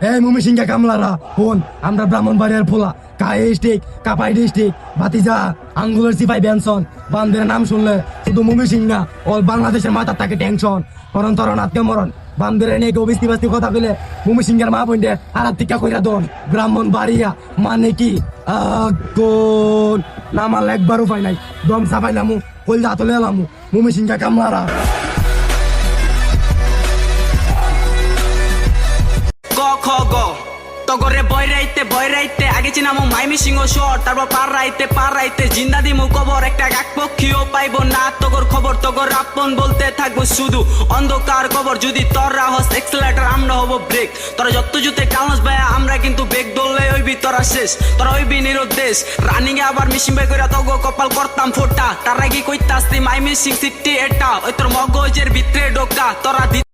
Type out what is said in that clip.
এই ময়মনসিংহে কামলারা ফোন আমরা ব্রাহ্মণবাড়িয়ার ফোলা কাই ডিস্ট্রিক্ট কাপাই ডিস্ট্রিক্ট ভাতিজা আঙ্গুলের সিপাই বেনসন বান্দের নাম শুনলে শুধু ময়মনসিংহ না অল বাংলাদেশের মাথার থাকে টেনশন করণ তরণ আত্মীয় মরণ বান্দের নিয়ে কেউ বিস্তি বাস্তি কথা বলে ময়মনসিংহের মা বোনদের হারাত টিকা কইরা দন ব্রাহ্মণবাড়িয়া মানে কি আগুন নামাল একবারও পাই নাই দম চাপাইলামু কইলা হাতলে এলামু ময়মনসিংহে কামলারা ক খ গ তগরে বয় রাইতে আগে চিনামু ময়মনসিংহ শহর তারপর পার রাইতে জিন্দা দিমু কবর একটা কাক পক্ষীও পাইবো না তগর খবর তগর আপন বলতে থাকবো শুধু অন্ধকার কবর যদি তোরা হস এক্সেলারেটর আমরা হব ব্রেক তোরা যত জুতে কাউন্স ভাই আমরা কিন্তু ব্রেক দললে হইবি তোরা শেষ তোরা হইবি নিরুদ্দেশ রানিং এ আবার মিশিং বাই কইরা তগ কপাল করতাম ফোটা তার আগে কইতাস্তি ময়মনসিংহ সিটি এটা ওই তোর মগজের ভিতরে ঢোকা তোরা